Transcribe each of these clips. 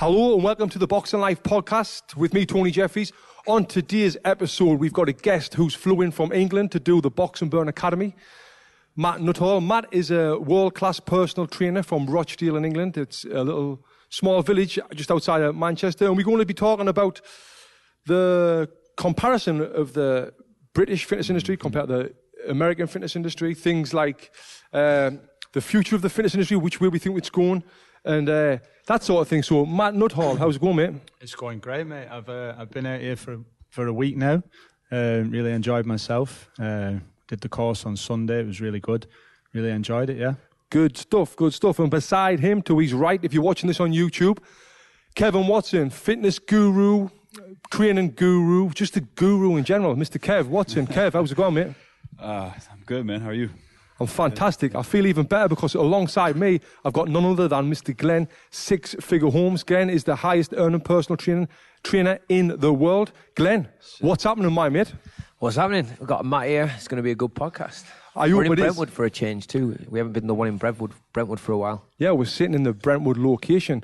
Hello and welcome to the Boxing Life podcast with me, Tony Jeffries. On today's episode, we've got a guest who's flew in from England to do the Boxing Burn Academy, Matt Nuttall. Matt is a world-class personal trainer from Rochdale in England. It's a little small village just outside of Manchester, and we're going to be talking about the comparison of the British fitness industry compared to the American fitness industry, things like the future of the fitness industry, which way we think it's going, and that sort of thing. So, Matt Nuttall, how's it going, mate? It's going great, mate. I've been out here for a week now. Really enjoyed myself. Did the course on Sunday. It was really good. Really enjoyed it, yeah. Good stuff, good stuff. And beside him, to his right, if you're watching this on YouTube, Kevin Watson, fitness guru, training guru, just a guru in general, Mr. Kev Watson. Kev, how's it going, mate? I'm good, man. How are you? I'm fantastic. I feel even better because alongside me, I've got none other than Mr. Glenn Six-Figure Holmes. Glenn is the highest earning personal trainer in the world. Glenn, what's happening, my mate? What's happening? We've got Matt here. It's going to be a good podcast. We're in Brentwood for a change too. We haven't been the one in Brentwood for a while. Yeah, we're sitting in the Brentwood location,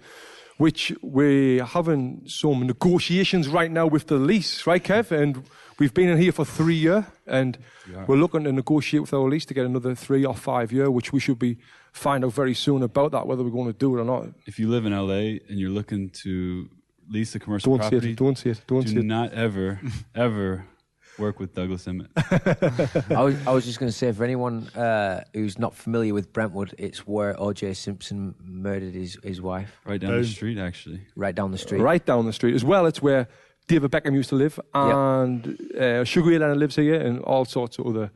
which we're having some negotiations right now with the lease, right, Kev? And we've been in here for 3 years, and we're looking to negotiate with our lease to get another 3 or 5 years, which we should find out very soon about that, whether we're going to do it or not. If you live in LA and you're looking to lease a commercial property, don't say it. Do not ever work with Douglas Emmett. I was just going to say, for anyone who's not familiar with Brentwood, it's where O.J. Simpson murdered his wife. Right down the street, actually. Right down the street. Right down the street. As well, it's where David Beckham used to live, and Sugar Ray Leonard lives here, and all sorts of other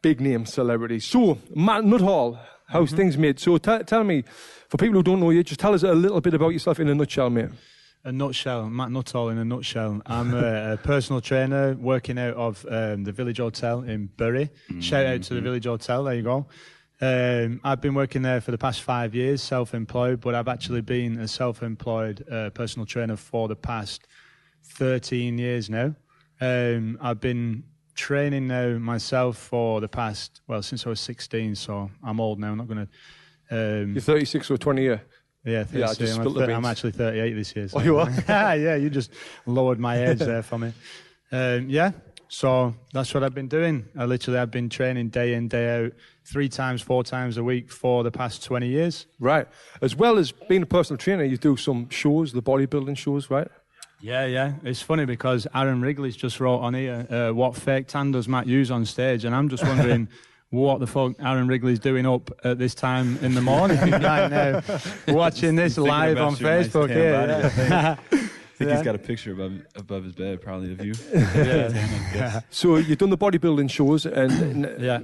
big-name celebrities. So, Matt Nuttall, how's things, mate? So, tell me, for people who don't know you, just tell us a little bit about yourself in a nutshell, mate. A nutshell, Matt Nuttall in a nutshell. I'm a personal trainer working out of the Village Hotel in Bury. Shout out to the Village Hotel, there you go. I've been working there for the past 5 years, self-employed, but I've actually been a self-employed personal trainer for the past 13 years now. I've been training now myself for the past, since I was 16, so I'm old now, I'm not going to... You're 36 or 20 years? Yeah, I'm actually 38 this year. So. Oh, you are? Yeah, you just lowered my age there for me. So that's what I've been doing. I've been training day in, day out, 4 times a week for the past 20 years. Right. As well as being a personal trainer, you do some shows, the bodybuilding shows, right? Yeah. It's funny because Aaron Wrigley's just wrote on here, what fake tan does Matt use on stage? And I'm just wondering... what the fuck Aaron Wrigley's doing up at this time in the morning right now, watching this live on Facebook here. I think he's got a picture above his bed, probably of you. So you've done the bodybuilding shows,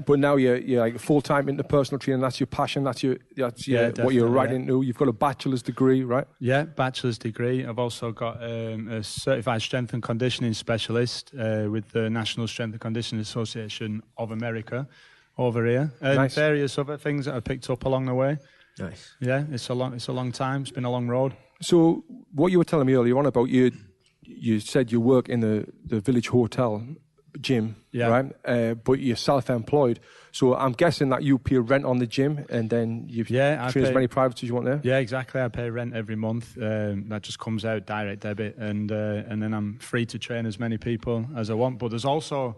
but now you're like full-time into personal training. That's your passion. That's what you're right into. You've got a bachelor's degree, right? Yeah, bachelor's degree. I've also got a certified strength and conditioning specialist with the National Strength and Conditioning Association of America. Over here, and various other things that I picked up along the way. Nice. Yeah, it's a long time. It's been a long road. So, what you were telling me earlier on about you said you work in the Village Hotel gym, right? But you're self-employed. So, I'm guessing that you pay rent on the gym, and then you train as many privates as you want there. Yeah, exactly. I pay rent every month. That just comes out direct debit, and then I'm free to train as many people as I want. But there's also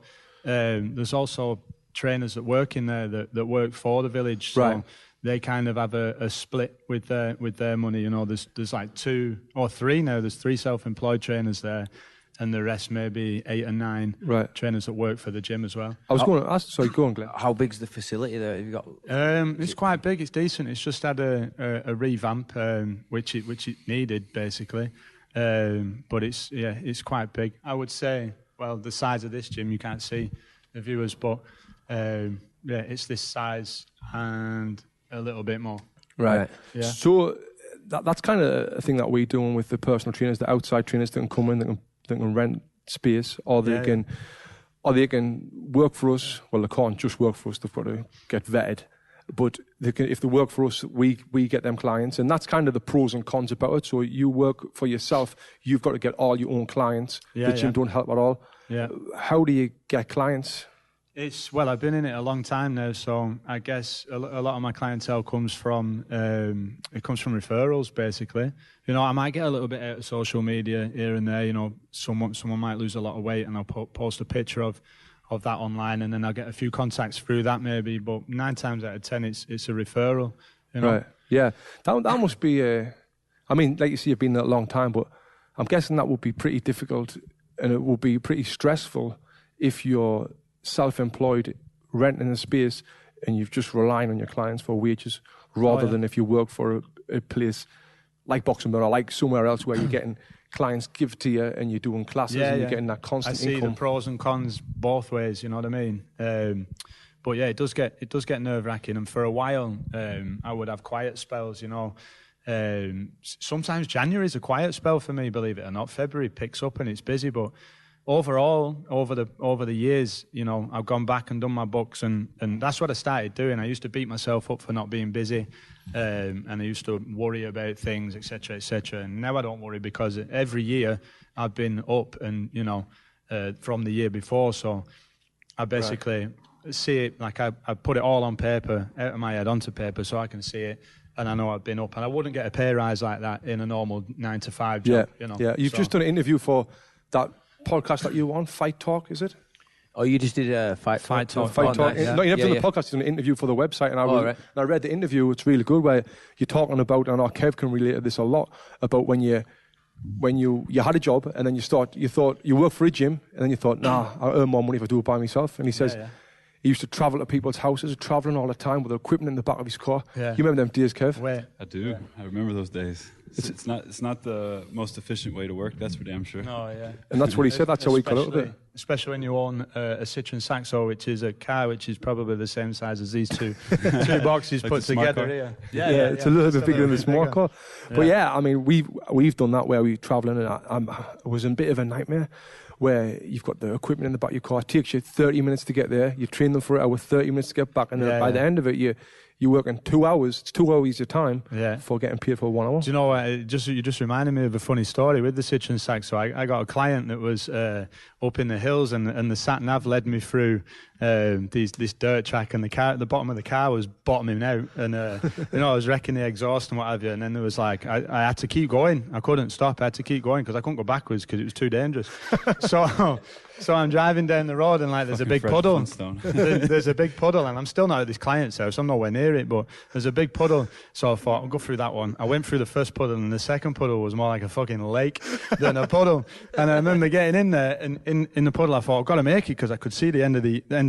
trainers that work in there that work for the village, so they kind of have a split with their money. You know, there's like 2 or 3 now. There's 3 self-employed trainers there, and the rest maybe 8 or 9 trainers that work for the gym as well. I was going to ask. Sorry, go on, Glenn. How big's the facility there? Have you got? It's quite big. It's decent. It's just had a revamp, which it needed basically. But it's quite big. I would say. Well, the size of this gym you can't see the viewers, but. It's this size and a little bit more. Right. Yeah. So that's kind of a thing that we're doing with the personal trainers, the outside trainers that can come in, they can rent space, or they can work for us. Well, they can't just work for us; they've got to get vetted. But if they work for us, we get them clients, and that's kind of the pros and cons about it. So you work for yourself; you've got to get all your own clients. The gym don't help at all. Yeah. How do you get clients? I've been in it a long time now, so I guess a lot of my clientele comes from referrals, basically. You know, I might get a little bit out of social media here and there. You know, someone might lose a lot of weight, and I'll post a picture of that online, and then I'll get a few contacts through that maybe. But 9 times out of 10, it's a referral. You know? Right. Yeah. That must be. I mean, like you say, you've been there a long time, but I'm guessing that would be pretty difficult, and it would be pretty stressful if you're self-employed, renting a space, and you're just relying on your clients for wages, rather than if you work for a place like Boxing Burn or like somewhere else where you're getting clients give to you and you're doing classes and you're getting that constant income. I see the pros and cons both ways, you know what I mean? But yeah, it does get nerve-wracking, and for a while I would have quiet spells, you know. Sometimes January is a quiet spell for me, believe it or not. February picks up and it's busy, but overall, over the years, you know, I've gone back and done my books, and that's what I started doing. I used to beat myself up for not being busy, and I used to worry about things, etc., etc. And now I don't worry, because every year I've been up, and you know, from the year before. So I basically see it, like I put it all on paper, out of my head onto paper, so I can see it. And I know I've been up, and I wouldn't get a pay rise like that in a normal 9-to-5 job. You know? Yeah. You've just done an interview for that podcast that you on, Fight Talk, is it? Oh, you just did a Fight Talk? Fight Talk. Nice. No, you never done the podcast, you done an interview for the website, and I read the interview. It's really good, where you're talking about, and Kev can relate to this a lot, about when you had a job, and then you thought you work for a gym, and then you thought, nah, I'll earn more money if I do it by myself. And he says, he used to travel to people's houses, traveling all the time with equipment in the back of his car. Yeah. You remember them days, Kev? I do. I remember those days. It's not the most efficient way to work, that's for damn sure. No, yeah. And that's what he said. That's how he got out of it. Especially when you own a Citroen Saxo, which is a car which is probably the same size as these two boxes like put together here. Yeah, it's a little bit bigger than the smart car. But yeah, I mean, we've done that where we're traveling, and it was a bit of a nightmare, where you've got the equipment in the back of your car. It takes you 30 minutes to get there. You train them for an hour, 30 minutes to get back. And then by the end of it, you're working 2 hours. It's 2 hours your time for getting paid for 1 hour. Do you know what? You just reminded me of a funny story with the Citroen Saxo. I got a client that was up in the hills, and the sat-nav led me through this dirt track, and the bottom of the car was bottoming out, and you know, I was wrecking the exhaust and what have you. And then there was like, I had to keep going. I couldn't stop. I had to keep going because I couldn't go backwards because it was too dangerous. So I'm driving down the road, and like there's a big puddle. There's a big puddle, and I'm still not at this client's house. I'm nowhere near it, but there's a big puddle. So I thought, I'll go through that one. I went through the first puddle, and the second puddle was more like a fucking lake than a puddle. And I remember getting in there, and in the puddle, I thought, I've got to make it, because I could see the end of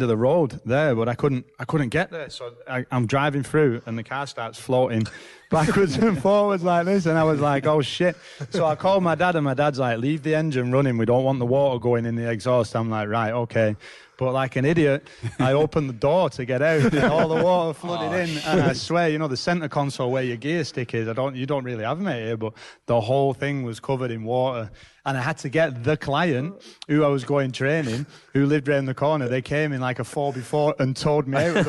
the road there, but I couldn't get there. So I'm driving through, and the car starts floating backwards and forwards like this, and I was like, oh shit. So I called my dad, and my dad's like, leave the engine running, we don't want the water going in the exhaust. I'm like, right, okay. But like an idiot, I opened the door to get out, and all the water flooded in. And I swear, you know, the center console where your gear stick is, you don't really have them here, but the whole thing was covered in water. And I had to get the client who I was going training, who lived around the corner. They came in like a 4x4 and towed me out. It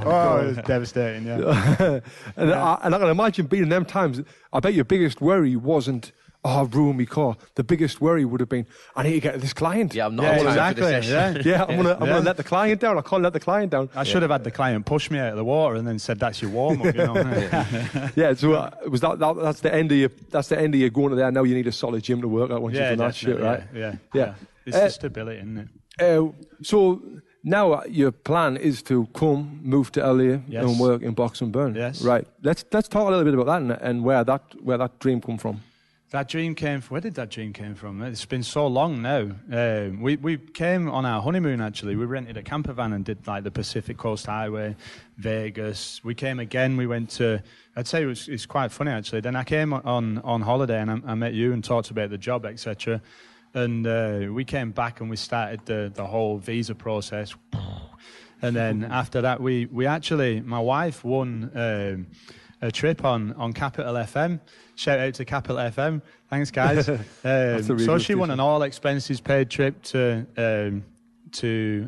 was devastating, yeah. And I can imagine being in them times, I bet your biggest worry wasn't, I've ruined my car. The biggest worry would have been, I need to get to this client. Yeah, I'm not exactly. For this session. I'm gonna let the client down. I can't let the client down. I should have had the client push me out of the water and then said, "That's your warm up." You know. So was that's the end of your. That's the end of your going to there. Now you need a solid gym to work at once you've done that shit, right? Yeah. It's the stability, isn't it? So now your plan is to move to LA and work in Boxing Burn. Yes. Right. Let's talk a little bit about that and where that dream come from. That dream came from, where did that dream came from? It's been so long now. We came on our honeymoon, actually. We rented a camper van and did like the Pacific Coast Highway, Vegas. We came again, we went to, I'd say it's quite funny actually. Then I came on holiday and I met you and talked about the job, etc. And we came back and we started the whole visa process. And then after that, we actually, my wife won a trip on Capital FM. Shout out to Capital FM. Thanks, guys. So she won an all expenses paid trip to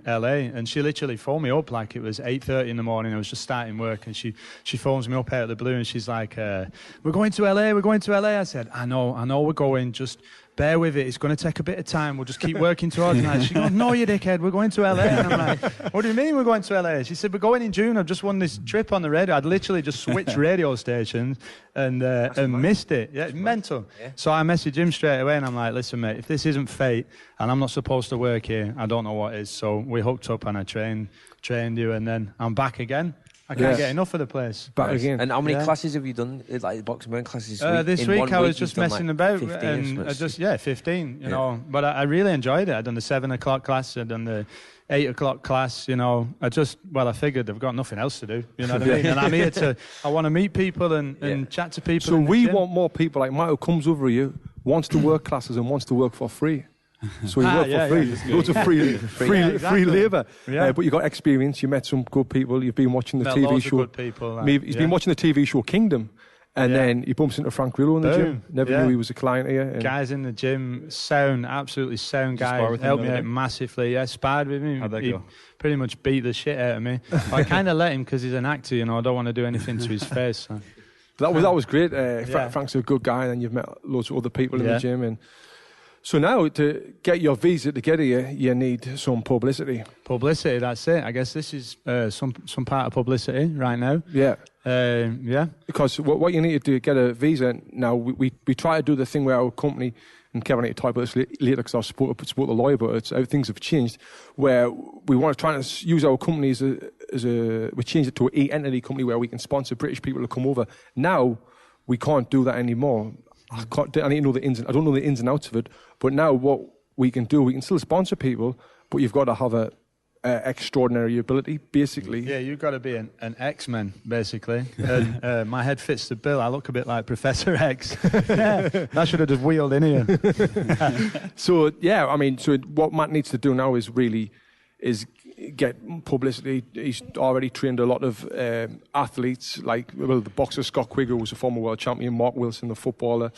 LA, and she literally phoned me up like it was 8:30 in the morning. I was just starting work, and she phones me up out of the blue, and she's like, "We're going to LA. We're going to LA." I said, "I know, we're going. Just bear with it. It's going to take a bit of time. We'll just keep working towards it. She goes, no, you dickhead. We're going to LA. And I'm like, what do you mean we're going to LA? She said, we're going in June. I've just won this trip on the radio. I'd literally just switched radio stations and missed it. Yeah, mental. Yeah. So I messaged him straight away and I'm like, listen, mate, if this isn't fate and I'm not supposed to work here, I don't know what is. So we hooked up and I trained you and then I'm back again. I can't get enough of the place. Back again. And how many classes have you done? Like boxing burn classes? This week I was just messing about, and I just 15. You know, but I really enjoyed it. I done the 7 o'clock class. I done the 8 o'clock class. You know, I figured I've got nothing else to do. You know what I mean? And I'm here I want to meet people and chat to people. So we want more people like Matt who comes over here, wants to work classes and wants to work for free. So you work for free, loads of free labour. Yeah. But you got experience. You met some good people. You've been watching the TV show. Good people, he's been watching the TV show Kingdom, and then he bumps into Frank Grillo in the gym. Never knew he was a client here. Guys in the gym, absolutely sound guy. Helped me out massively. Yeah, sparred with me. How'd that go? Pretty much beat the shit out of me. I kind of let him because he's an actor. You know, I don't want to do anything to his face. So. That was great. Frank's a good guy, and you've met loads of other people in the gym and. So now, to get your visa to get here, you need some publicity. Publicity, that's it. I guess this is some part of publicity right now. Yeah. Yeah. Because what you need to do to get a visa, now we try to do the thing where our company, and Kevin, I need to talk about this later because I've spoke the lawyer, but things have changed, where we want to try and use our company we changed it to an E-entity company where we can sponsor British people to come over. Now, we can't do that anymore. I need to know I don't know the ins and outs of it, but now what we can do, we can still sponsor people, but you've got to have a extraordinary ability, basically. Yeah, you've got to be an X-Men, basically. And my head fits the bill. I look a bit like Professor X. I should have just wheeled in here. So what Matt needs to do now is get publicity. He's already trained a lot of athletes, like the boxer Scott Quigg, who was a former world champion, Mark Wilson, the footballer,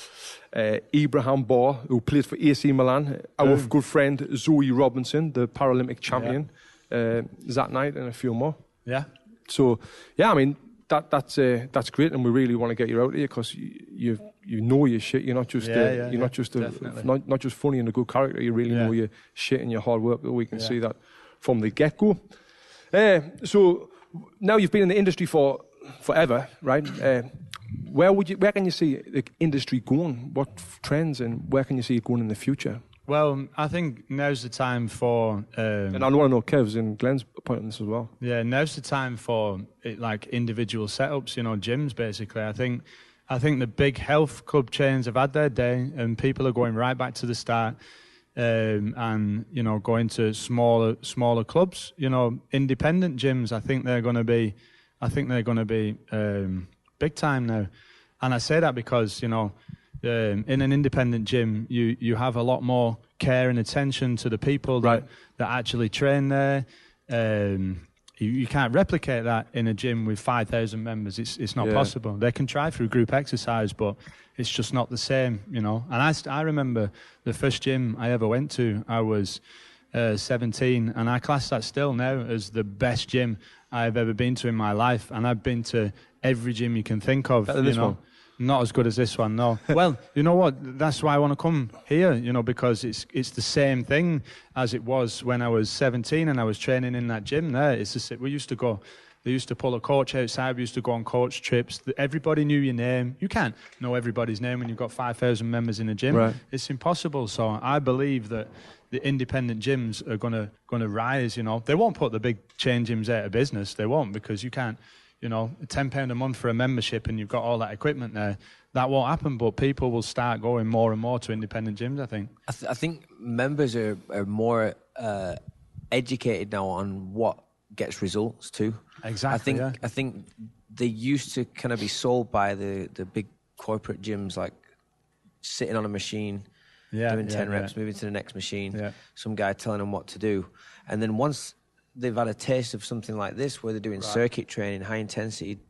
Ibrahim Bohr, who played for AC Milan, our good friend Zoe Robinson, the Paralympic champion, that night, and a few more. Yeah. So, that's great, and we really want to get you out here because you know your shit. You're not just not just funny and a good character. You really know your shit and your hard work. We can see that from the get-go. So now you've been in the industry for forever, right? Where can you see the industry going? What trends and where can you see it going in the future? Well, I think now's the time for... and I want to know Kev's and Glenn's point on this as well. Yeah, now's the time for individual setups, gyms basically. I think the big health club chains have had their day and people are going right back to the start. And going to smaller clubs, independent gyms. I think they're going to be big time now. And I say that because in an independent gym, you have a lot more care and attention to the people that actually train there. You can't replicate that in a gym with 5,000 members. It's not possible. They can try through group exercise, but it's just not the same, And I remember the first gym I ever went to, I was 17, and I class that still now as the best gym I've ever been to in my life. And I've been to every gym you can think of. Better than this one? Not as good as this one, no. Well, you know what? That's why I want to come here, because it's the same thing as it was when I was 17 and I was training in that gym there. It's just, we used to go... They used to pull a coach outside. We used to go on coach trips. Everybody knew your name. You can't know everybody's name when you've got 5,000 members in a gym. Right. It's impossible. So I believe that the independent gyms are going to rise. They won't put the big chain gyms out of business. They won't, because you can't. £10 a month for a membership and you've got all that equipment there. That won't happen. But people will start going more and more to independent gyms, I think. I think members are more educated now on what gets results too. Exactly. I think they used to kind of be sold by the big corporate gyms, like sitting on a machine, doing 10 reps, moving to the next machine, some guy telling them what to do. And then once they've had a taste of something like this, where they're doing circuit training, high intensity,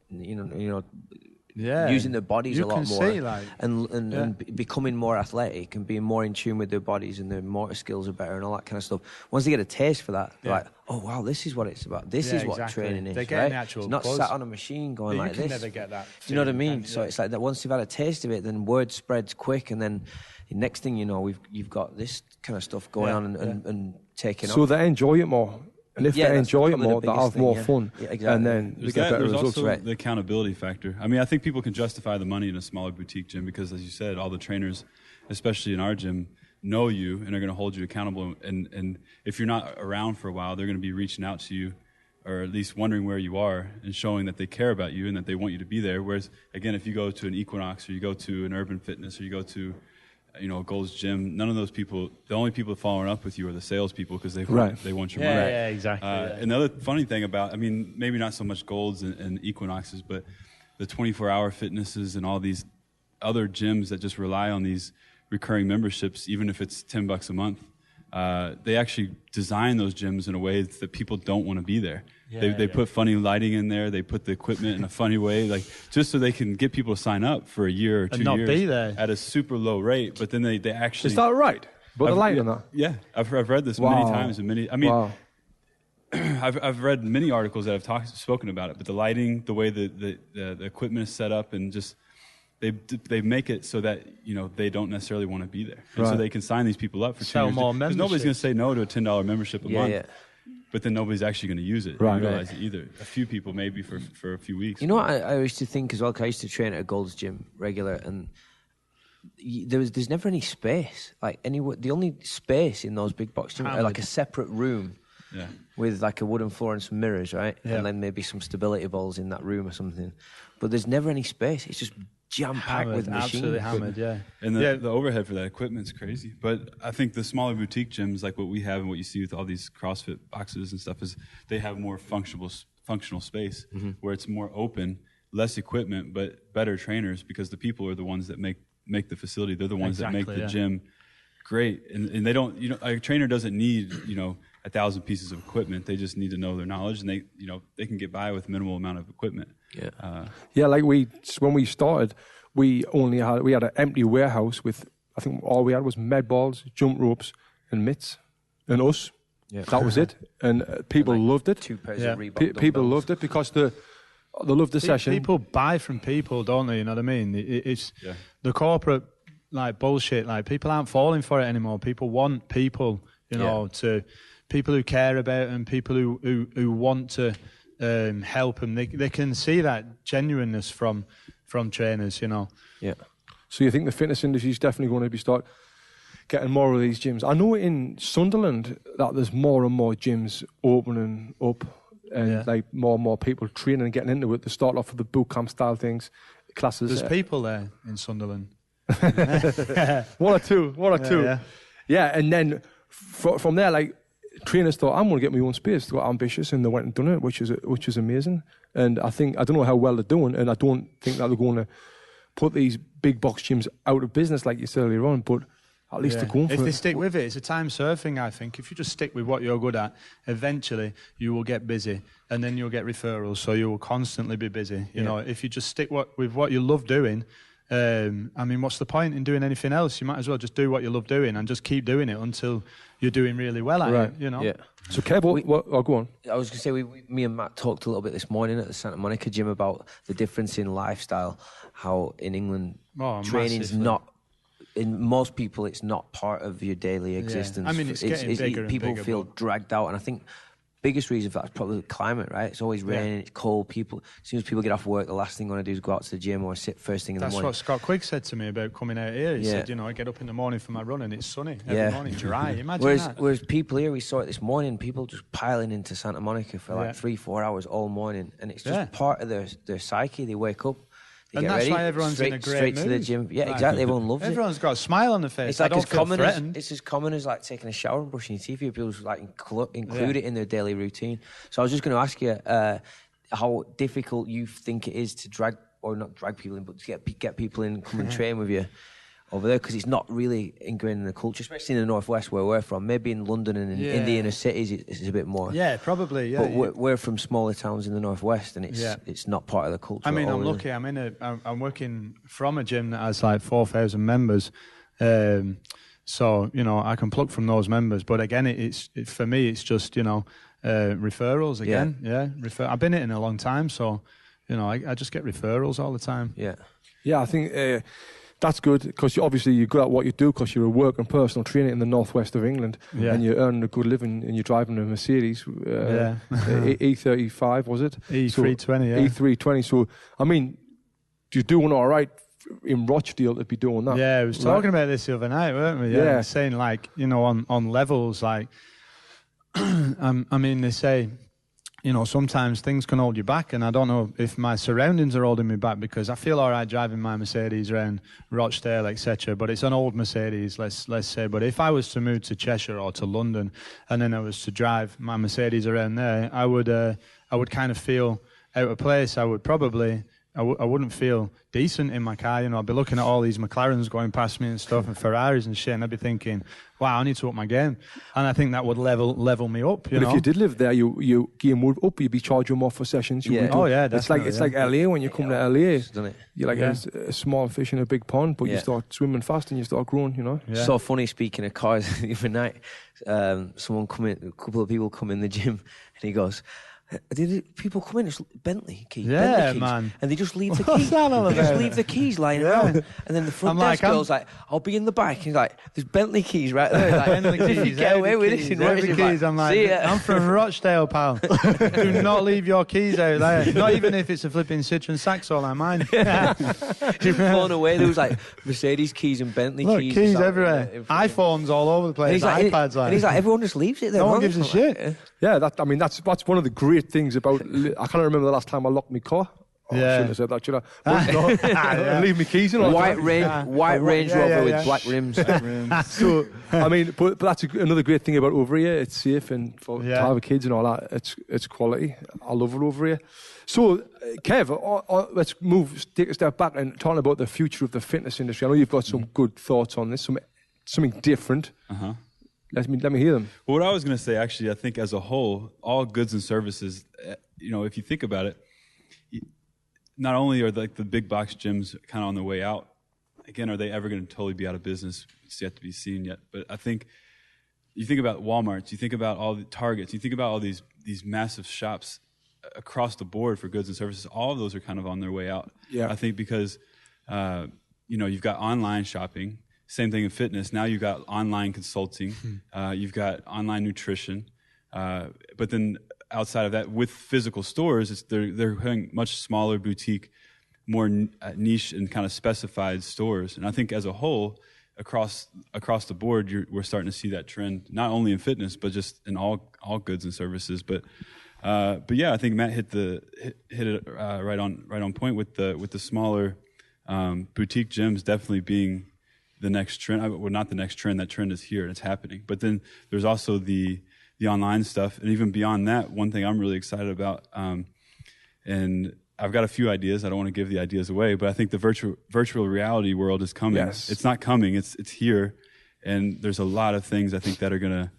using their bodies a lot more, see, like, and becoming more athletic and being more in tune with their bodies, and their motor skills are better and all that kind of stuff. Once they get a taste for that, they're like, oh wow, this is what it's about. This is what training is. They're getting the actual it's not sat on a machine going like this. You can never get that. Do you know what I mean? So it's like that. Once they've had a taste of it, then word spreads quick, and then the next thing you know, you've got this kind of stuff going on and taking off. So they enjoy it more. And if they enjoy it more, they'll have more fun. Yeah, exactly. And then they get better results. There's also the accountability factor. I mean, I think people can justify the money in a smaller boutique gym because, as you said, all the trainers, especially in our gym, know you and are going to hold you accountable. And if you're not around for a while, they're going to be reaching out to you, or at least wondering where you are and showing that they care about you and that they want you to be there. Whereas, again, if you go to an Equinox or you go to an Urban Fitness or you go to a Gold's Gym, none of those people, the only people following up with you are the salespeople because they want your money. Yeah, exactly. And the other funny thing about, I mean, maybe not so much Gold's and Equinoxes, but the 24-hour fitnesses and all these other gyms that just rely on these recurring memberships, even if it's $10 a month, they actually design those gyms in a way that people don't want to be there. They put funny lighting in there. They put the equipment in a funny way, like just so they can get people to sign up for a year or 2 years and not be there at a super low rate. But then they actually... Is that right? But the lighting on that? Yeah, I've read this many times and many. I mean, I've read many articles that have spoken about it. But the lighting, the way the equipment is set up, and just they make it so that they don't necessarily want to be there, and so they can sign these people up for 2 years. Because nobody's going to say no to a $10 membership a month. Yeah. But then nobody's actually going to use it. Right. Realize it either. A few people maybe for a few weeks. You know what I used to think as well, because I used to train at a Gold's Gym regular, and there's never any space. Like the only space in those big box gyms are like a separate room with like a wooden floor and some mirrors, right? Yeah. And then maybe some stability balls in that room or something. But there's never any space. It's just jam-packed with machines. Absolutely hammered, yeah. And the overhead for that equipment's crazy. But I think the smaller boutique gyms, like what we have and what you see with all these CrossFit boxes and stuff, is they have more functional space where it's more open, less equipment, but better trainers, because the people are the ones that make the facility. They're the ones that make the gym great. And they don't, a trainer doesn't need, 1,000 pieces of equipment. They just need to know their knowledge, and they can get by with minimal amount of equipment. Yeah. Like when we started, we had an empty warehouse with, I think all we had was med balls, jump ropes, and mitts, and us. Yeah. That was it, and people loved it. 2 pairs of Reebok people loved it because they loved the session. People buy from people, don't they? You know what I mean? It's the corporate bullshit. Like, people aren't falling for it anymore. People want people, to people who care about them, people who want to help them. They can see that genuineness from trainers, Yeah. So you think the fitness industry is definitely going to start getting more of these gyms? I know in Sunderland that there's more and more gyms opening up, and more and more people training and getting into it. They start off with the boot camp style things, classes. There's people there in Sunderland. One or two. Yeah, and then from there, trainers thought, I'm going to get my own space. They got ambitious, and they went and done it, which is amazing. And I don't know how well they're doing, and I don't think that they're going to put these big box gyms out of business like you said earlier on, but at least they're going for it. If they stick with it, it's a time surfing, I think. If you just stick with what you're good at, eventually you will get busy, and then you'll get referrals, so you will constantly be busy. You know, if you just stick with what you love doing, what's the point in doing anything else? You might as well just do what you love doing and just keep doing it until you're doing really well at it, Yeah. So, Kev, go on. I was going to say, me and Matt talked a little bit this morning at the Santa Monica gym about the difference in lifestyle, how in England training's not, in most people, it's not part of your daily existence. I mean, it's getting bigger and people bigger, feel dragged out, and I think biggest reason for that is probably the climate, right? It's always raining, it's cold. As soon as people get off work, the last thing they want to do is go out to the gym or sit first thing in the morning. That's what Scott Quigg said to me about coming out here. He said, I get up in the morning for my run and it's sunny every morning, dry. Imagine that. Whereas people here, we saw it this morning, people just piling into Santa Monica for 3-4 hours all morning, and it's just part of their psyche. They wake up, they get that's ready, why everyone's in a great straight mood. to the gym. Yeah, exactly. Everyone loves it. Everyone's got a smile on their face. It's like as common as like taking a shower and brushing your teeth. People just include it in their daily routine. So I was just going to ask you how difficult you think it is to not drag people in, but to get people in, come and train with you. over there because it's not really ingrained in the culture, especially in the northwest where we're from. Maybe in London and in the inner cities it's a bit more. Yeah, probably. Yeah, but we're from smaller towns in the northwest, and it's not part of the culture. I mean, I'm lucky. I'm working from a gym that has like 4,000 members, so I can pluck from those members. But again, for me, it's just referrals again. Yeah, I've been in a long time, so I just get referrals all the time. Yeah, I think. That's good because obviously you're good at what you do because you're a working personal trainer in the northwest of England and you're earning a good living and you're driving a Mercedes E35, was it? E320, E320. So, I mean, you're doing all right in Rochdale to be doing that. Yeah, I was talking about this the other night, weren't we? Yeah. Saying like, on levels like, I mean, they say, sometimes things can hold you back, and I don't know if my surroundings are holding me back because I feel all right driving my Mercedes around Rochdale, etc. But it's an old Mercedes, let's say. But if I was to move to Cheshire or to London, and then I was to drive my Mercedes around there, I would kind of feel out of place. I would probably. I wouldn't feel decent in my car. I'd be looking at all these McLarens going past me and stuff and Ferraris and shit, and I'd be thinking, wow, I need to up my game. And I think that would level me up, But if you did live there, your game would up, you'd be charging more for sessions. It's like LA when you come to LA. You're like a small fish in a big pond, but you start swimming fast and you start growing, So funny, speaking of cars, the other night, a couple of people come in the gym and he goes, people come in, it's Bentley keys, Bentley keys, man, and they just leave the keys. They just leave the keys lying around, and then the front desk girl's like, "I'll be in the back." And he's like, "There's Bentley keys right there." Like, Bentley keys, get away with this in Rochdale. I'm like, I'm from Rochdale, pal. Do not leave your keys out there. Not even if it's a flipping Citroen Saxo like mine. Just blown away. There was like Mercedes keys and Bentley keys. Keys everywhere. iPhones all over the place. iPads. And he's like, everyone just leaves it there. No one gives a shit. Yeah, that's one of the great things about. I can't remember the last time I locked my car. I shouldn't have said that, should I? But, leave me keys in. White Range Rover with black rims. So, I mean, but that's another great thing about over here. It's safe and to have kids and all that. It's quality. I love it over here. So, Kev, let's take a step back and talk about the future of the fitness industry. I know you've got some good thoughts on this, something different. Let me hear them. Well, what I was going to say, actually, I think as a whole, all goods and services, if you think about it, not only are the big box gyms kind of on the way out, again, are they ever going to totally be out of business? It's yet to be seen yet. But I think you think about Walmarts, you think about all the Targets, you think about all these massive shops across the board for goods and services. All of those are kind of on their way out. Yeah. I think because, you've got online shopping. Same thing in fitness. Now you've got online consulting. You've got online nutrition. But then outside of that, with physical stores, they're having much smaller boutique, more niche and kind of specified stores. And I think as a whole, across the board, we're starting to see that trend, not only in fitness, but just in all goods and services. But yeah, I think Matt hit it right on point with the smaller boutique gyms definitely being the next trend. Well, not the next trend. That trend is here and it's happening. But then there's also the online stuff, and even beyond that, one thing I'm really excited about, and I've got a few ideas. I don't want to give the ideas away, but I think the virtual reality world is coming. Yes. It's not coming. It's here, and there's a lot of things I think that are going to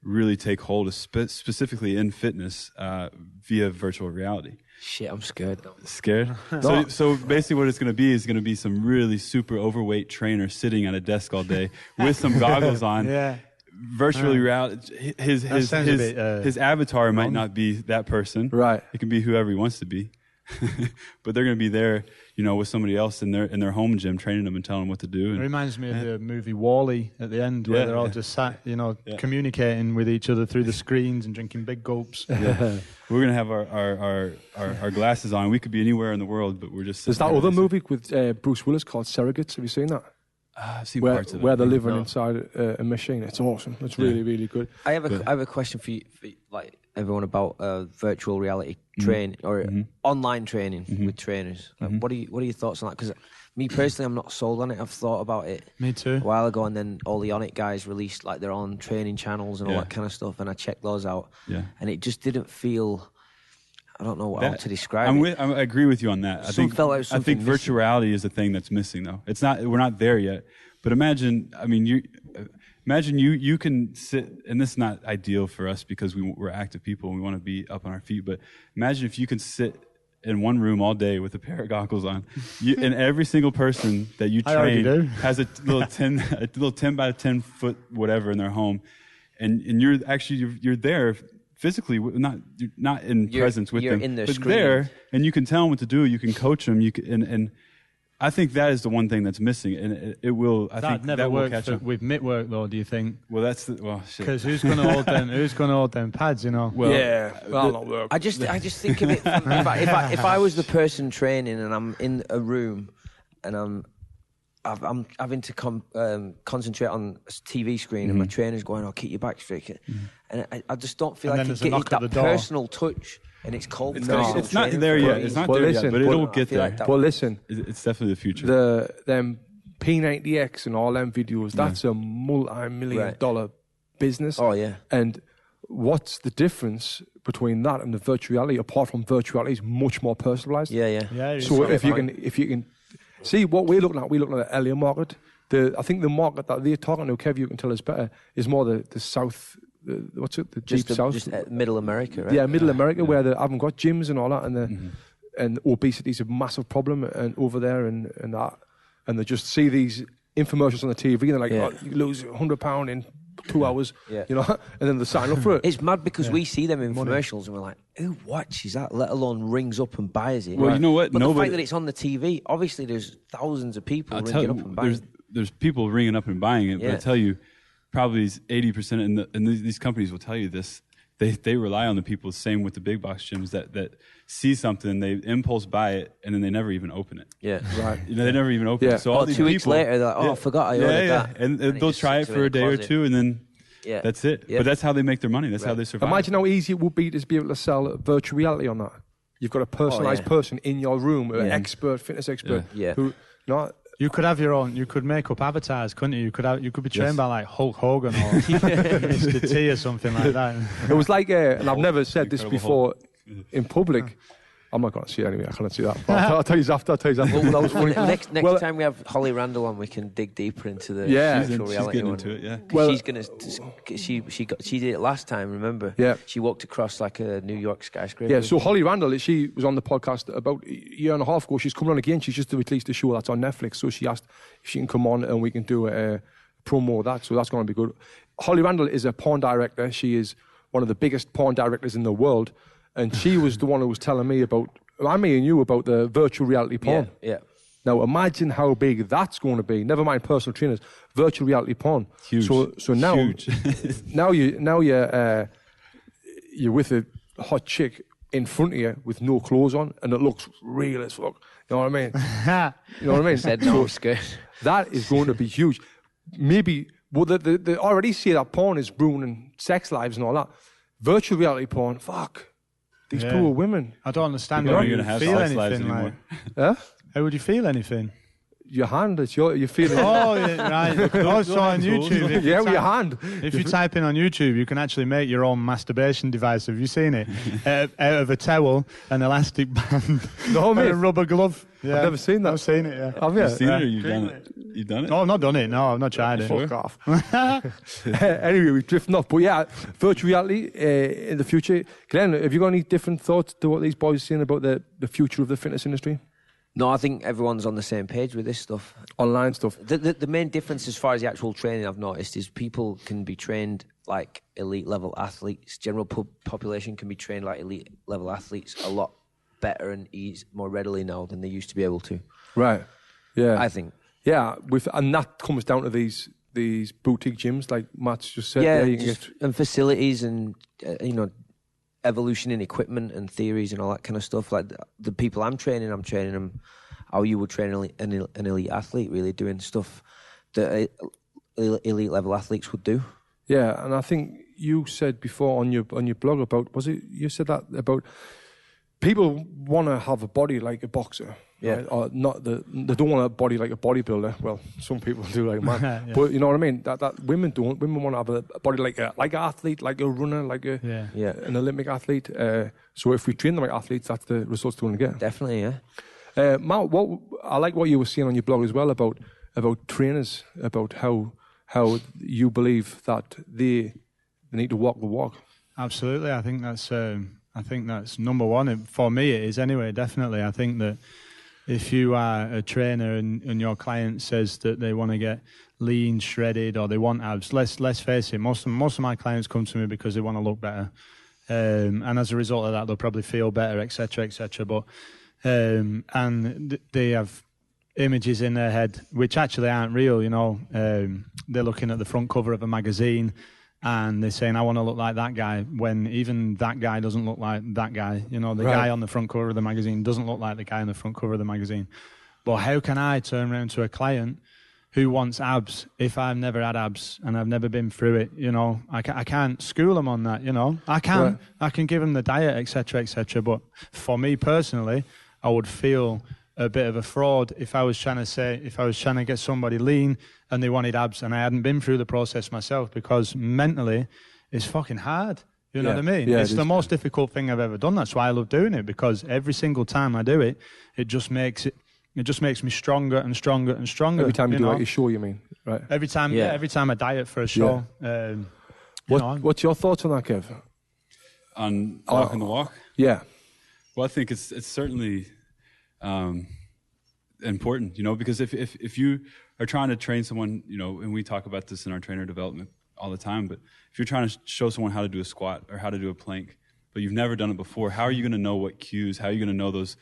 really take hold, specifically in fitness, via virtual reality. Shit, I'm scared. Scared? No. So basically what it's going to be some really super overweight trainer sitting at a desk all day with some goggles on. Yeah. Virtually reality. His avatar might not be that person. Right. It can be whoever he wants to be. But they're going to be there, with somebody else in their home gym, training them and telling them what to do. It reminds me of the movie WALL-E at the end, where they're all just sat, communicating with each other through the screens and drinking big gulps. Yeah. We're going to have our glasses on. We could be anywhere in the world, but we're just... There's that other movie with Bruce Willis called Surrogates. Have you seen that? I've seen parts of it. Where they're living inside a machine. It's awesome. It's really, really good. I have a question for you, like everyone, about virtual reality training or online training with trainers. What are your thoughts on that? Because me personally, I'm not sold on it. I've thought about it. Me too. A while ago, and then all the On It guys released like their own training channels and all that kind of stuff, and I checked those out. Yeah. And it just didn't feel. I don't know how to describe it. I agree with you on that. I think virtual reality is the thing that's missing, though. It's not. We're not there yet. But imagine. I mean, you can sit, and this is not ideal for us because we're active people and we want to be up on our feet. But imagine if you can sit in one room all day with a pair of goggles on, and every single person that you train has a little 10 by 10 foot whatever in their home, and you're there. Physically, not in presence with them, but screen. There, and you can tell them what to do. You can coach them. And I think that is the one thing that's missing, and it will. I think that will catch up. With mitt work, though. Do you think? Well, shit. Because who's going to hold them? Who's going to hold them pads? You know. Well, that'll not work. I just think of it. If I was the person training and I'm in a room, and I'm having to concentrate on a TV screen, and my trainer's going, "I'll keep your back straight," and I just don't feel like it's that personal touch, and it's cold. It's not there yet. It's not there yet, but it'll get there. Well, listen, it's definitely the future. Them P90X and all them videos, that's a multi-million-dollar business. Oh yeah. And what's the difference between that and the virtual reality? Apart from virtual reality, is much more personalized. Yeah. So if you can. See, what we're looking at the LA market. I think the market that they're talking to, Kev, you can tell us better, is more the South, the deep South? Just Middle America, right? Yeah, Middle America, where they haven't got gyms and all that, and obesity is a massive problem and over there, and that. And they just see these infomercials on the TV, and they're like, oh, you lose £100 in 2 hours, you know, and then they sign up for it. It's mad because we see them in commercials and we're like, who watches that, let alone rings up and buys it? Well, you know what? But the fact that it's on the TV, obviously there's thousands of people ringing up and buying it. There's people ringing up and buying it, but I tell you, probably 80%, and these companies will tell you this, they rely on the people, same with the big box gyms, that see something, they impulse buy it, and then they never even open it. Yeah, right. You know, they never even open it. So all these 2 weeks later, they're like, I forgot I ordered that. And they'll try it for a day or two, and then that's it. But that's how they make their money. That's how they survive. Imagine how easy it would be to be able to sell virtual reality on that. You've got a personalized person in your room, an expert, fitness expert, who, you could have your own. You could make up avatars, couldn't you? You could be trained by like Hulk Hogan or Mr. T or something like that. It was like, and I've never said this before in public. I'm not going to see it anyway. I can't see that. But I'll tell you after. Well, that was funny. Next time we have Holly Randall on, we can dig deeper into the virtual reality. She's getting into it. Yeah. Well, she's gonna. She did it last time. Remember? Yeah. She walked across like a New York skyscraper. Yeah. So Holly Randall, she was on the podcast about a year and a half ago. She's coming on again. She's just released a show that's on Netflix. So she asked if she can come on and we can do a promo of that. So that's going to be good. Holly Randall is a porn director. She is one of the biggest porn directors in the world, and she was the one who was telling me about. Me and you about the virtual reality porn. Yeah. Now imagine how big that's going to be. Never mind personal trainers. Virtual reality porn. Huge. So now, Huge. now you're with a hot chick in front of you with no clothes on, and it looks real as fuck. You know what I mean? You know what I mean? Said no, skirt. That is going to be huge. Maybe they already see that porn is ruining sex lives and all that. Virtual reality porn. Fuck. These poor women. I don't understand how you feel anything. Like, how would you feel anything? Your hand, you're feeling. Oh, yeah, right. Also on YouTube. With your hand. If you type in on YouTube, you can actually make your own masturbation device. Have you seen it? Out of a towel, an elastic band, and a rubber glove. Yeah. I've never seen that. I've seen it, yeah. Have you? You've seen it or you've done it? You've done it? No, I've not done it. No, I've not tried it. Fuck off. Anyway, we're drifting off. But yeah, virtual reality in the future. Glenn, have you got any different thoughts to what these boys are saying about the future of the fitness industry? No, I think everyone's on the same page with this stuff. Online stuff. The main difference as far as the actual training I've noticed is people can be trained like elite level athletes. General population can be trained like elite level athletes a lot better and more readily now than they used to be able to. Right. Yeah. I think. Yeah, and that comes down to these boutique gyms, like Matt's just said. Yeah, and facilities and evolution in equipment and theories and all that kind of stuff. Like the people I'm training them how you would train an elite athlete, really doing stuff that elite level athletes would do. Yeah, and I think you said before on your blog about, was it you said that about people want to have a body like a boxer, Yeah. Right? Or not they don't want a body like a bodybuilder. Well, some people do, like man. Yeah. But you know what I mean. That women don't. Women want to have a body like an athlete, like a runner, like an Olympic athlete. So if we train them like athletes, that's the results we're going to get. Definitely, yeah. Matt, I like what you were saying on your blog as well about trainers, about how you believe that they need to walk the walk. Absolutely, I think that's number one. For me, it is anyway. Definitely, I think that if you are a trainer and your client says that they want to get lean, shredded, or they want abs, let's face it, most of my clients come to me because they want to look better, and as a result of that, they'll probably feel better, etc., etc. But and they have images in their head which actually aren't real. You know, they're looking at the front cover of a magazine. And they're saying, I want to look like that guy, when even that guy doesn't look like that guy. You know, the guy on the front cover of the magazine doesn't look like the guy on the front cover of the magazine. But how can I turn around to a client who wants abs if I've never had abs and I've never been through it? You know, I can't school them on that, you know. I can give them the diet, etc., etc. But for me personally, I would feel a bit of a fraud if I was trying to get somebody lean and they wanted abs and I hadn't been through the process myself, because mentally it's fucking hard. You know what I mean? Yeah, it's the most difficult thing I've ever done. That's why I love doing it, because every single time I do it, it just makes me stronger and stronger and stronger. Every time you do like a show, you mean? Right. Every time I diet for a show. What's your thoughts on that, Kev? On walking the walk? Yeah. Well, I think it's certainly important, you know, because if you are trying to train someone, you know, and we talk about this in our trainer development all the time, but if you're trying to show someone how to do a squat or how to do a plank, but you've never done it before, how are you going to know what cues? How are you going to know those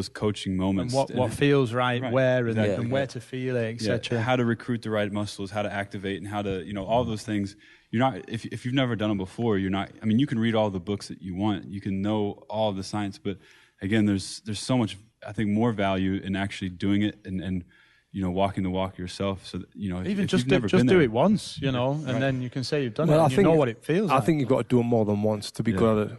coaching moments? And what feels right where, exactly. and where to feel it, etc. Yeah, how to recruit the right muscles, how to activate, and how to, you know, all those things. You're not, if you've never done them before, you're not, I mean, you can read all the books that you want, you can know all of the science, but again, there's so much, I think, more value in actually doing it and you know, walking the walk yourself. So that, you know, even just do it once, you know, and then you can say you've done it. And you know what it feels like. I think you've got to do it more than once to be good at it.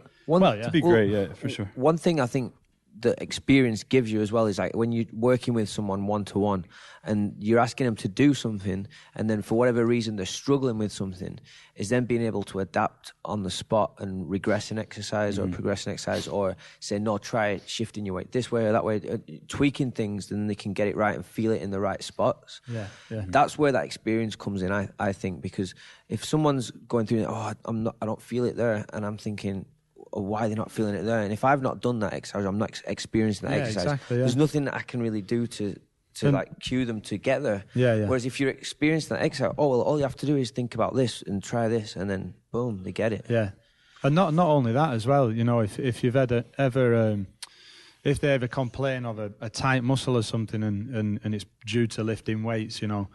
To be great, for sure. One thing I think the experience gives you as well is like when you're working with someone one-to-one and you're asking them to do something, and then for whatever reason they're struggling with something, is then being able to adapt on the spot and regress an exercise or progress an exercise, or say, no, try shifting your weight this way or that way, tweaking things, then they can get it right and feel it in the right spots. Yeah. That's where that experience comes in, I think, because if someone's going through, I don't feel it there, and I'm thinking, why they're not feeling it there, and if I've not done that exercise, I'm not experiencing that exercise. Exactly, There's nothing that I can really do to like cue them to get there. Whereas if you're experiencing that exercise, all you have to do is think about this and try this, and then boom, they get it. Yeah, and not only that as well. You know, if you've if they ever complain of a tight muscle or something, and it's due to lifting weights, you know,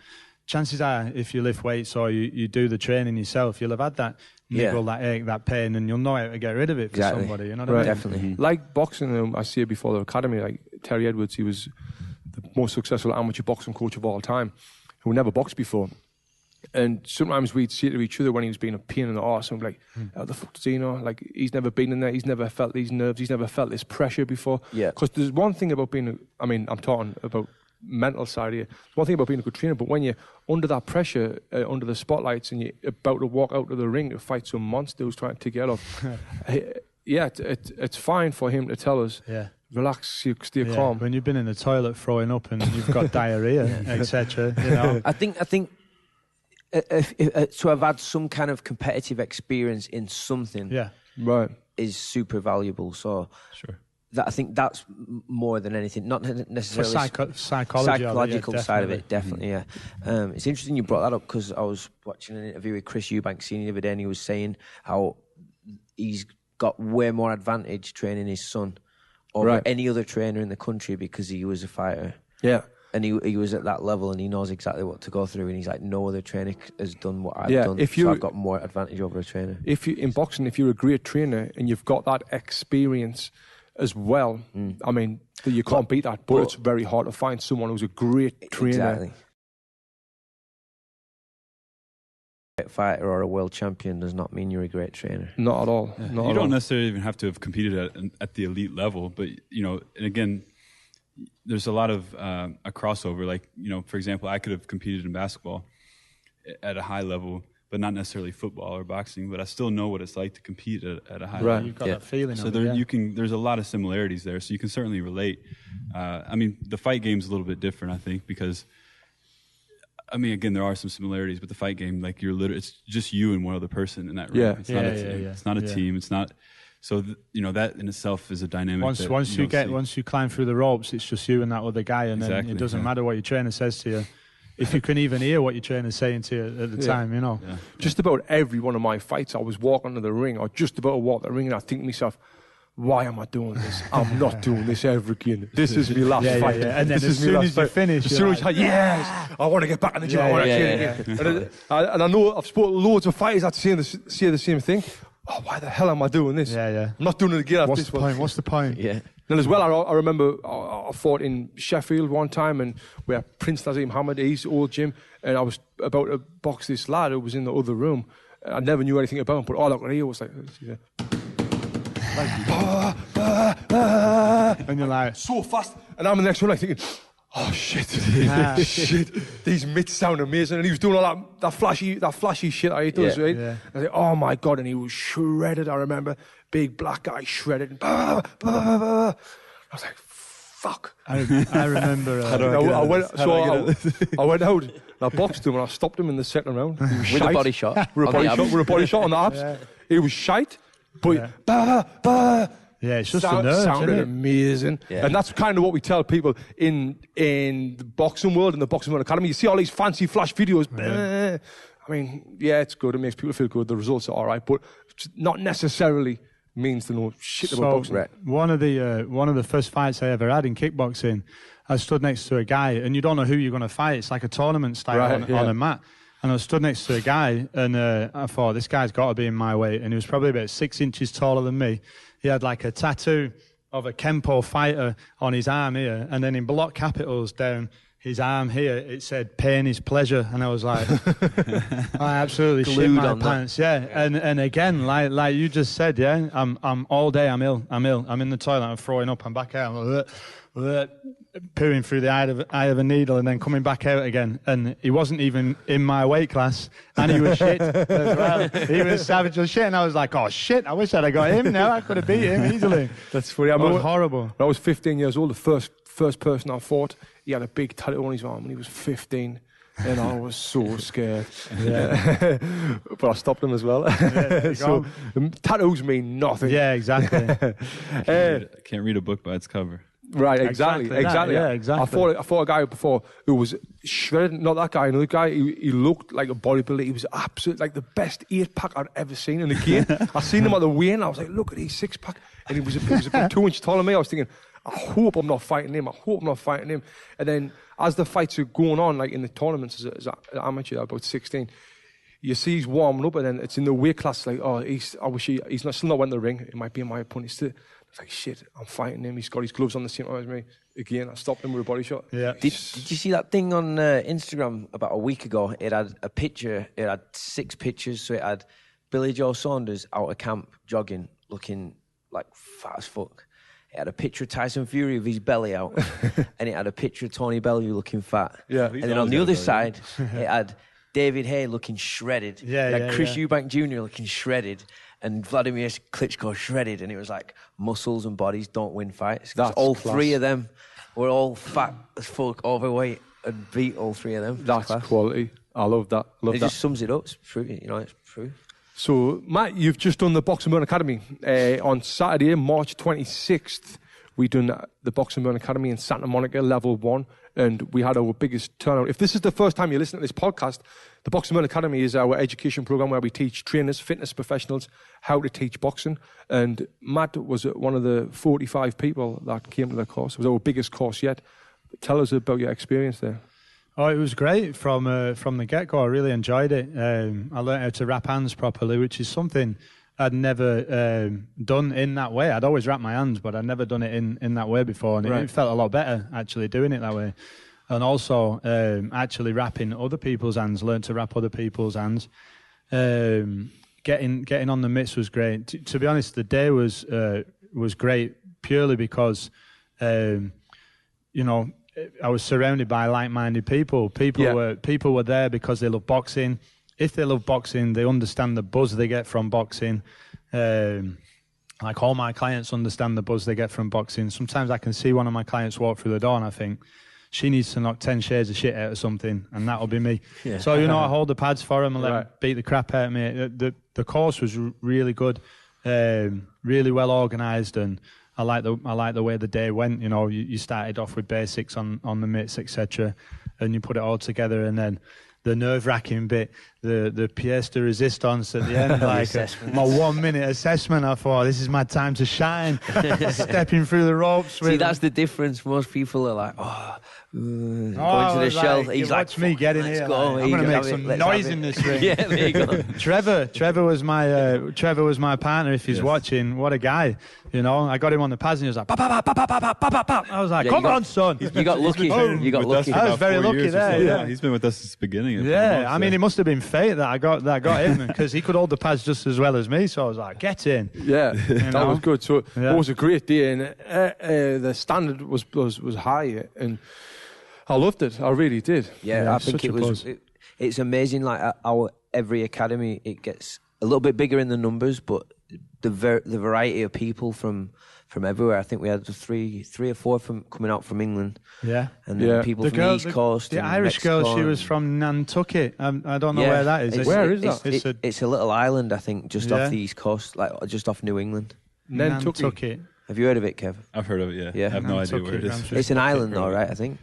chances are if you lift weights or you do the training yourself, you'll have had that niggle, that ache, that pain, and you'll know how to get rid of it for somebody. You know what I mean? Definitely. Like boxing, I see it before the academy. Like Terry Edwards, he was the most successful amateur boxing coach of all time, who never boxed before. And sometimes we'd say to each other when he was being a pain in the arse, and like, how the fuck does he know? Like, he's never been in there, he's never felt these nerves, he's never felt this pressure before. Yeah. Because there's one thing about being, I'm talking about mental side here. There's one thing about being a good trainer, but when you're under that pressure, under the spotlights, and you're about to walk out of the ring to fight some monster who's trying to get off, it's fine for him to tell us, relax, stay calm. When you've been in the toilet throwing up and you've got diarrhea, etc. You know, I think if to have had some kind of competitive experience in something, is super valuable. So sure. I think that's more than anything, not necessarily psychological side of it, definitely, It's interesting you brought that up, because I was watching an interview with Chris Eubank Senior the other day, and he was saying how he's got way more advantage training his son over any other trainer in the country, because he was a fighter. Yeah. And he was at that level, and he knows exactly what to go through, and he's like, no other trainer has done what I've done, so I've got more advantage over a trainer. In boxing, if you're a great trainer and you've got that experience as well, I mean, you can't beat that, but it's very hard to find someone who's a great trainer. Exactly. A great fighter or a world champion does not mean you're a great trainer. Not at all. You don't necessarily even have to have competed at the elite level, but, you know, and again, there's a lot of a crossover. Like, for example, I could have competed in basketball at a high level, but not necessarily football or boxing. But I still know what it's like to compete at a high level. You've got that feeling. So there's a lot of similarities there. So you can certainly relate. The fight game's a little bit different, I think, because again, there are some similarities, but the fight game, like it's just you and one other person in that room. Yeah. It's not a team. It's not. So that in itself is a dynamic. Once you climb through the ropes, it's just you and that other guy, and then it doesn't matter what your trainer says to you. If you can even hear what your trainer's saying to you at the time, Yeah. Just about every one of my fights, I was walking to the ring, or just about to walk to the ring, and I think to myself, why am I doing this? I'm not doing this ever again. This is my last fight. Yeah. And then as soon as you finish, yes, I want to get back in the gym. I want to train again. And I know I've spoken to loads of fighters that say the same thing. Oh, why the hell am I doing this? Yeah. I'm not doing it again. What's the point? Yeah. And as well, I remember I fought in Sheffield one time, and we had Prince Nazim Hamad's old gym, and I was about to box this lad who was in the other room. I never knew anything about him, but all I could hear was like and you're like, so fast. And I'm in the next one, like thinking, oh shit, shit. These mitts sound amazing, and he was doing all that flashy shit that he does, right? Yeah. I was like, oh my god, and he was shredded. I remember, big black guy shredded. And I was like, fuck. I remember. I went out and I boxed him, and I stopped him in the second round. With a body shot. With a body shot on the abs. Yeah. He was shite, but yeah, it's just the nerves, sounded amazing. Yeah. And that's kind of what we tell people in the boxing world, in the Boxing World Academy. You see all these fancy flash videos. It's good. It makes people feel good. The results are all right, but it's not necessarily means to know shit about boxing. Right. One of the first fights I ever had in kickboxing, I stood next to a guy, and you don't know who you're going to fight. It's like a tournament style on a mat. And I stood next to a guy, and I thought, this guy's got to be in my weight. And he was probably about 6 inches taller than me. He had like a tattoo of a Kempo fighter on his arm here, and then in block capitals down his arm here, it said, "Pain is pleasure." And I was like, I absolutely shit my pants. Yeah. And again, like you just said, yeah, I'm all day, I'm ill. I'm in the toilet, I'm throwing up, I'm back out, I'm pooing through the eye of a needle, and then coming back out again. And he wasn't even in my weight class, and he was shit as well. He was savage as shit, and I was like, oh shit, I wish I'd have got him now. I could have beat him easily. That's funny. It was horrible. When I was 15 years old, the first person I fought, he had a big tattoo on his arm, and he was 15. And I was so scared. Yeah. But I stopped him as well. So tattoos mean nothing. Yeah, exactly. Can't read a book by its cover. Right, exactly. Yeah, exactly. I fought a guy before who was shredded. Not that guy, another guy. He looked like a bodybuilder. He was absolutely like the best 8-pack I'd ever seen in the game. I seen him at the weigh-in. I was like, look at his 6-pack, and he was about 2 inches taller than me. I was thinking, I hope I'm not fighting him. And then as the fights are going on, like in the tournaments as an amateur, about 16, you see he's warming up, and then it's in the weight class. Like, oh, I wish he's still not went in the ring. It might be in my opponent. It's like, shit, I'm fighting him. He's got his gloves on the same time as me. Again, I stopped him with a body shot. Yeah. Did you see that thing on Instagram about a week ago? It had a picture. It had 6 pictures. So it had Billy Joe Saunders out of camp jogging, looking like fat as fuck. It had a picture of Tyson Fury with his belly out, and it had a picture of Tony Bellew looking fat. Yeah. And then on the other side, it had David Hay looking shredded. Chris Eubank Jr. looking shredded. And Vladimir Klitschko shredded, and it was like muscles and bodies don't win fights. That's all class. 3 of them were all fat as fuck, overweight, and beat all 3 of them. That's quality. I love that. It just sums it up. It's true. It's true. So, Matt, you've just done the Boxing Burn Academy. On Saturday, March 26th, we done the Boxing Burn Academy in Santa Monica, level 1, and we had our biggest turnout. If this is the first time you're listening to this podcast, the Boxing Burn Academy is our education program where we teach trainers, fitness professionals, how to teach boxing. And Matt was one of the 45 people that came to the course. It was our biggest course yet. Tell us about your experience there. Oh, it was great from the get-go. I really enjoyed it. I learned how to wrap hands properly, which is something I'd never done in that way. I'd always wrap my hands, but I'd never done it in that way before. And it felt a lot better, actually, doing it that way. And also actually wrapping other people's hands, learn to wrap other people's hands. Getting on the mitts was great. To be honest, the day was great purely because I was surrounded by like-minded people. People were there because they love boxing. If they love boxing, they understand the buzz they get from boxing. Like all my clients understand the buzz they get from boxing. Sometimes I can see one of my clients walk through the door and I think, she needs to knock 10 shades of shit out of something, and that'll be me. Yeah. So, I hold the pads for him and let him beat the crap out of me. The course was really good, really well organised, and I like the way the day went. You started off with basics on the mitts, etc., and you put it all together, and then the nerve-wracking bit, the pièce de résistance at the end, like my 1 minute assessment. I thought, this is my time to shine. Stepping through the ropes. See, that's the difference. Most people are like, going to the shell. He's like, watch me get in here. Go. I'm going to make some noise in this ring. Yeah, there you go. Trevor was my partner. If he's watching, what a guy. I got him on the pads and he was like, I was like, come on, son. You got lucky. You got lucky. I was very lucky there. Yeah, he's been with us since the beginning. Yeah, I mean, it must have been fate that I got him, because he could hold the pads just as well as me. So I was like, get in. Yeah, that was good. So it was a great day, and the standard was high, and I loved it. I really did. Yeah, I think it was. It's amazing. Like our every academy, it gets a little bit bigger in the numbers, but the variety of people from everywhere. I think we had three or four coming out from England. Yeah, and then people from the East Coast. The Irish Mexico, girl, she was from Nantucket. I don't know where that is. Where is that? It's a little island, I think, just off the East Coast, like just off New England. Nantucket. Have you heard of it, Kev? I've heard of it, yeah. I have no idea where it is. It's an island, though, right, I think?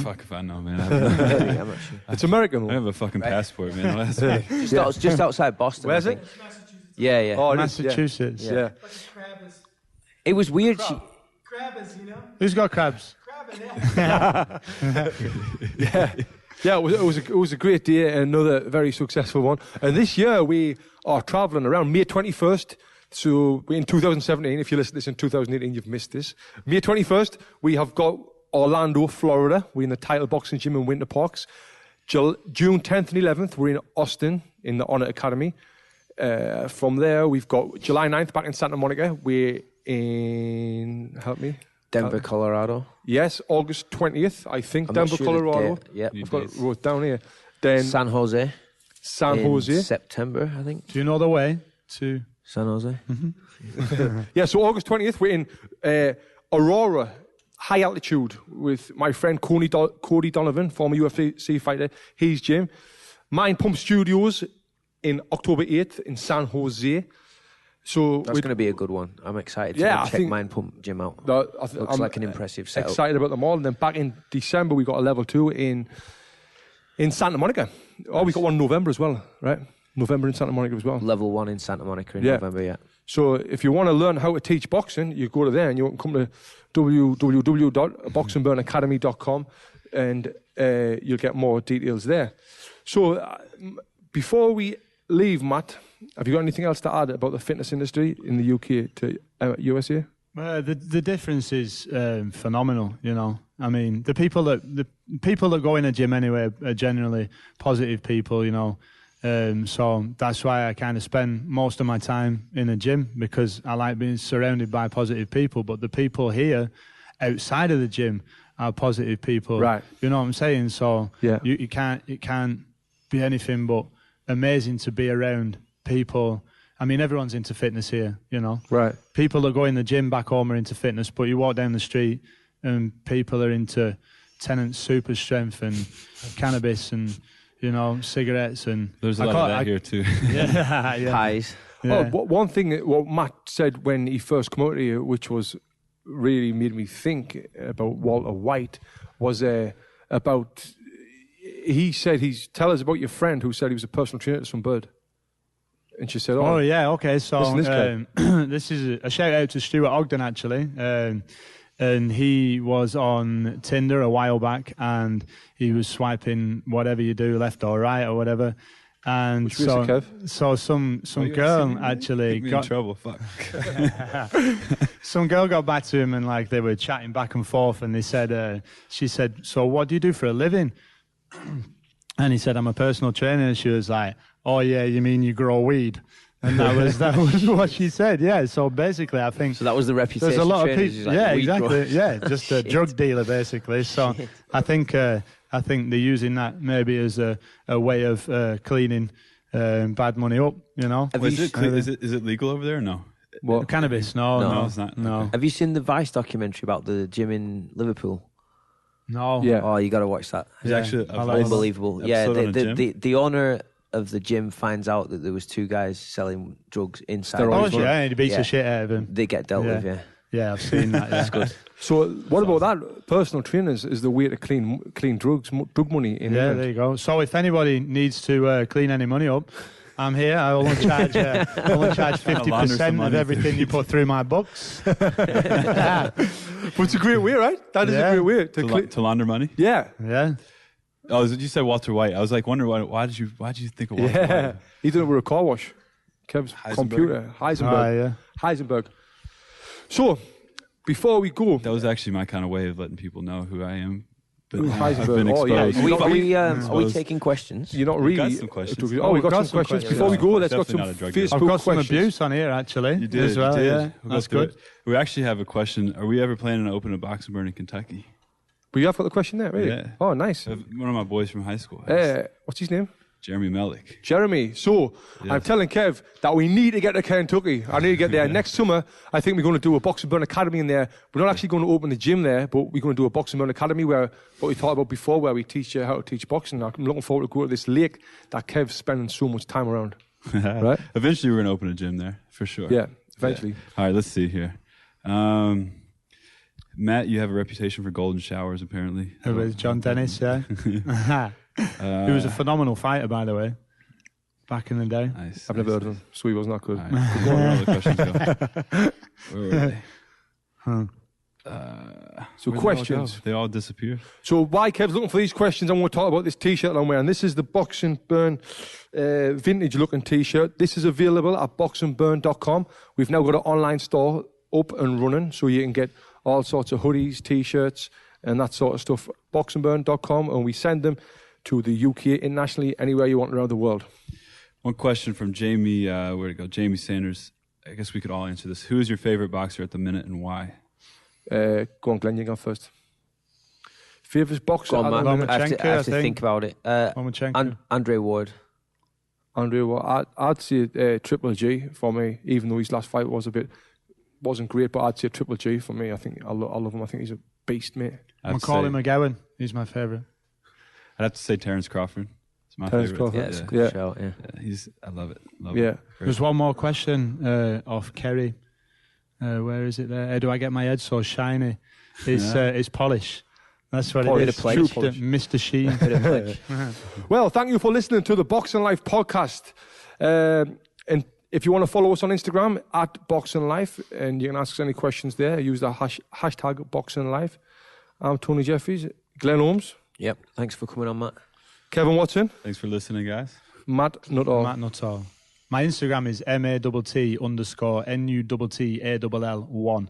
Fuck if I know, man. I'm not sure. It's American. I have a fucking passport, man. Just outside Boston. Where's it? Yeah. Oh, Massachusetts. Yeah. It was weird. Crabbers, Who's got crabs? Yeah, it was a great day, another very successful one. And this year we are travelling around May 21st. So in 2017, if you listen to this in 2018, you've missed this. May 21st, we have got Orlando, Florida. We're in the Title Boxing Gym in Winter Parks. June 10th and 11th, we're in Austin in the Honor Academy. From there, we've got July 9th back in Santa Monica. We're in, help me. Denver, Colorado. Yes, August 20th, I think. I'm Denver, Colorado. Yeah, I've got it wrote down here. Then San Jose. in September, I think. Do you know the way to San Jose? Mm-hmm. Yeah, so August 20th, we're in Aurora, high altitude, with my friend Cody Donovan, former UFC fighter, his gym. Mind Pump Studios in October 8th in San Jose. So that's going to be a good one. I'm excited to check Mind Pump Gym out. Looks like an impressive setup. Excited about them all. And then back in December, we got a level 2 in Santa Monica. Oh, we got one in November as well, right? November in Santa Monica as well. Level 1 in Santa Monica in November, yeah. So if you want to learn how to teach boxing, you go to there and you can come to www.boxingburnacademy.com and you'll get more details there. So before we leave, Matt, have you got anything else to add about the fitness industry in the UK to USA? The difference is phenomenal. I mean, the people that go in a gym anyway are generally positive people. So that's why I kind of spend most of my time in a gym, because I like being surrounded by positive people. But the people here outside of the gym are positive people. Right. You know what I'm saying? So it can't be anything but amazing to be around people. I mean, everyone's into fitness here, Right. People that go in the gym back home are into fitness, but you walk down the street and people are into Tennant super strength and cannabis and, cigarettes. And there's a lot of that here too. Yeah. Pies. Yeah. Oh, one thing what Matt said when he first came out here, which was really made me think about Walter White, was about... He said, tell us about your friend who said he was a personal trainer to some bird. And she said, oh yeah, okay. So this is a shout out to Stuart Ogden, actually. And he was on Tinder a while back, and he was swiping whatever you do, left or right or whatever. And so some girl actually got in trouble. Fuck. Some girl got back to him, and like they were chatting back and forth, and she said, so what do you do for a living? And he said, I'm a personal trainer. And she was like, oh yeah, you mean you grow weed? And that was what she said. Yeah. So basically, I think so. That was the reputation. There's a lot of trainers, people. like, Yeah, exactly. drug. Yeah, just a drug dealer basically. So I think they're using that maybe as a way of cleaning bad money up. You know. Is it legal over there or no? What? Cannabis? No, it's not. No. Okay. Have you seen the Vice documentary about the gym in Liverpool? No. Yeah. Oh, you got to watch that. It's actually unbelievable. Yeah, the the owner of the gym finds out that there was two guys selling drugs inside. Oh, yeah, he beats the shit out of him. They get dealt with, yeah. Yeah, I've seen that. That's good. So what about that? Personal trainers is the way to clean drug money in England. There you go. So if anybody needs to clean any money up, I'm here. I only charge 50% of everything you put through my books. But it's a great way, right? That is a great way to launder money. Yeah. Yeah. Oh, you said Walter White. I was like wondering why did you think of Walter White? He did it with a car wash. Kev's computer. Heisenberg. So, before we go, that was actually my kind of way of letting people know who I am. But Heisenberg. I've been exposed. Are we taking questions? You're not really. We've got some questions. We've got some questions. Before we go, let's got some Facebook I've got some questions. abuse on here, actually. You did. As well, you did. yeah. That's good. We actually have a question. Are we ever planning to open a box and burn in Kentucky? But you have got the question there, really? Yeah. Oh, nice. One of my boys from high school. What's his name? Jeremy Mellick. Jeremy. So, I'm telling Kev that we need to get to Kentucky. I need to get there. Next summer, I think we're going to do a Box and Burn Academy in there. We're not actually going to open the gym there, but we're going to do a Box and Burn Academy where, what we thought about before, where we teach you how to teach boxing. I'm looking forward to go to this lake that Kev's spending so much time around. Right? Eventually, we're going to open a gym there, for sure. Yeah, eventually. Yeah. All right, let's see here. Matt, you have a reputation for golden showers, apparently. With John Dennis, yeah. He was a phenomenal fighter, by the way, back in the day. Nice. I've never heard of him, so he was not good. All right. Where all the questions go? Where were they? So questions. They all disappeared. So while Kev's looking for these questions, I'm going to talk about this T-shirt I'm wearing. This is the Box and Burn vintage-looking T-shirt. This is available at boxandburn.com. We've now got an online store up and running, so you can get all sorts of hoodies, T-shirts, and that sort of stuff. Boxandburn.com, and we send them to the UK, internationally, anywhere you want around the world. One question from Jamie, where'd it go? Jamie Sanders. I guess we could all answer this. Who is your favorite boxer at the minute and why? Go on, Glenn, you go first. Favourite boxer? Go on, man. I have to I think about it. Andre Ward. Andre Ward. I'd say Triple G for me, even though his last fight wasn't great, but I'd say Triple G for me. I think I love him. I think he's a beast, mate. Macaulay McGowan. He's my favourite. I'd have to say Terence Crawford. It's my Terence favorite. Crawford. Yeah, it's a good shout, yeah. I love it. Yeah. There's one more question off Kerry. Where is it there? Do I get my head so shiny? It's polish. That's what it is. Mr. Sheen. Well, thank you for listening to the Boxing Life podcast. And if you want to follow us on Instagram, at Boxing Life, and you can ask us any questions there, use the hashtag Boxing Life. I'm Tony Jeffries. Glenn Holmes. Yep. Thanks for coming on, Matt. Kevin Watson. Thanks for listening, guys. Matt Nuttall. Matt Nuttall. My Instagram is MATT_NUTTALL1.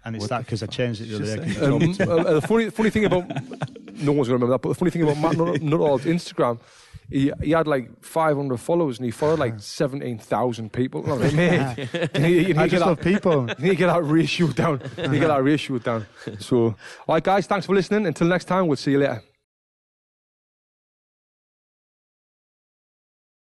And it's that because I changed it the other day. The funny thing about... no one's going to remember that, but the funny thing about Matt Nuttall's Instagram, he had like 500 followers and he followed like 17,000 people. I mean, mate, I just love people. You need to get that ratio down. So, all right, guys, thanks for listening. Until next time, we'll see you later.